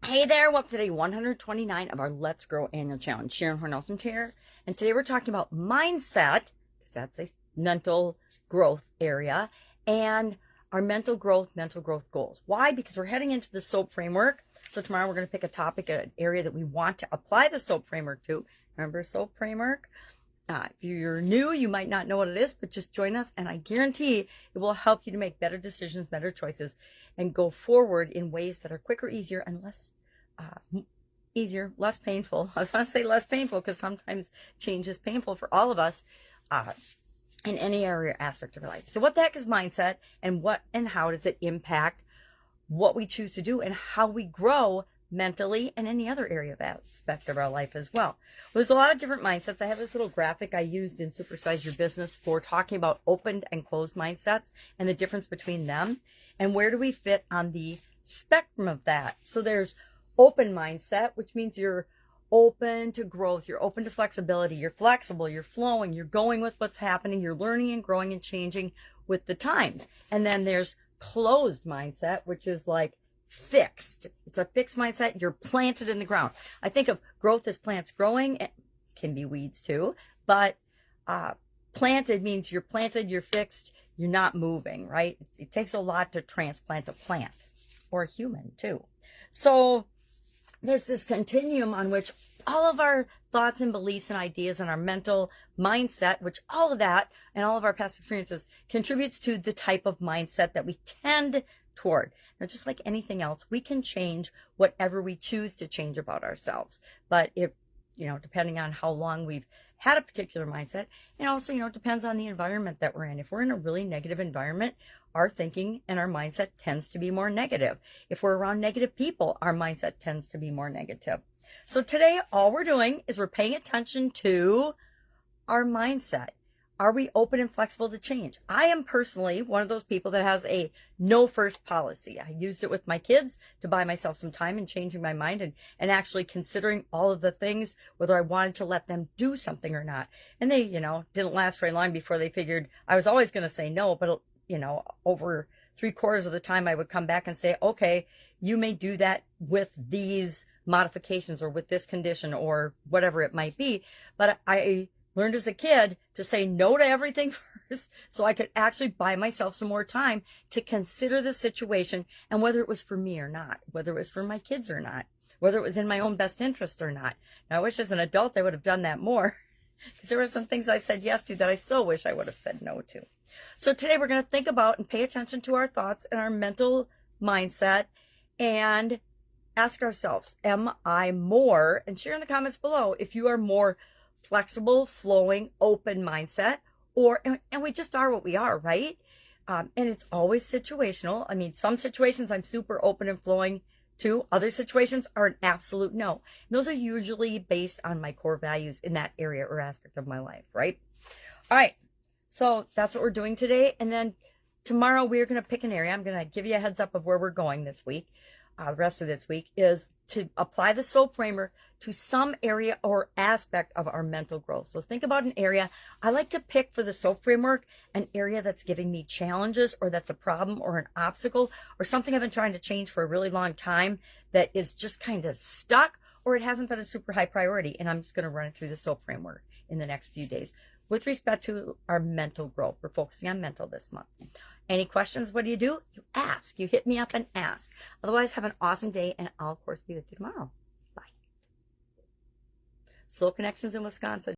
Hey there, welcome to day 129 of our Let's Grow annual challenge. Sharon Horne-Ellstrom here, and today we're talking about mindset, because that's a mental growth area, and our mental growth goals. Why? Because we're heading into the SOAP framework. So tomorrow we're going to pick a topic, an area that we want to apply the SOAP framework to. Remember SOAP framework? If you're new, you might not know what it is, but just join us, and I guarantee it will help you to make better decisions, better choices, and go forward in ways that are quicker, easier, and less less painful. I want to say less painful because sometimes change is painful for all of us in any area or aspect of our life. So what the heck is mindset, and what and how does it impact what we choose to do and how we grow mentally and any other area of aspect of our life as well? There's a lot of different mindsets. I have this little graphic I used in Supersize Your Business for talking about open and closed mindsets and the difference between them and where do we fit on the spectrum of that. So there's open mindset, which means you're open to growth, you're open to flexibility, you're flexible, you're flowing, you're going with what's happening, you're learning and growing and changing with the times. And then there's closed mindset, which is like fixed. It's a fixed mindset. You're planted in the ground. I think of growth as plants growing. It can be weeds too, but planted means you're planted, you're fixed, you're not moving, right? It takes a lot to transplant a plant, or a human too. So there's this continuum on which all of our thoughts and beliefs and ideas and our mental mindset, which all of that and all of our past experiences contributes to the type of mindset that we tend toward. Now, just like anything else, we can change whatever we choose to change about ourselves. But depending on how long we've had a particular mindset, and also, depends on the environment that we're in. If we're in a really negative environment, our thinking and our mindset tends to be more negative. If we're around negative people, our mindset tends to be more negative. So today, all we're doing is we're paying attention to our mindset. Are we open and flexible to change? I am personally one of those people that has a no first policy. I used it with my kids to buy myself some time in changing my mind and actually considering all of the things, whether I wanted to let them do something or not. And they, didn't last very long before they figured I was always going to say no, but over 3/4 of the time I would come back and say, okay, you may do that with these modifications or with this condition or whatever it might be. But I learned as a kid to say no to everything first so I could actually buy myself some more time to consider the situation and whether it was for me or not, whether it was for my kids or not, whether it was in my own best interest or not. Now, I wish as an adult I would have done that more because there were some things I said yes to that I still wish I would have said no to. So today we're going to think about and pay attention to our thoughts and our mental mindset and ask ourselves, am I more, and share in the comments below if you are more flexible, flowing, open mindset, and we just are what we are, right? And it's always situational. I mean, some situations I'm super open and flowing to. Other situations are an absolute no. And those are usually based on my core values in that area or aspect of my life, right? All right. So that's what we're doing today. And then tomorrow we're going to pick an area. I'm going to give you a heads up of where we're going this week. The rest of this week is to apply the SOAP framework to some area or aspect of our mental growth. So think about an area. I like to pick for the SOAP framework an area that's giving me challenges, or that's a problem or an obstacle or something I've been trying to change for a really long time that is just kind of stuck, or it hasn't been a super high priority. And I'm just going to run it through the SOAP framework in the next few days. With respect to our mental growth, we're focusing on mental this month. Any questions? What do? You ask. You hit me up and ask. Otherwise, have an awesome day, and I'll, of course, be with you tomorrow. Bye. Slow connections in Wisconsin.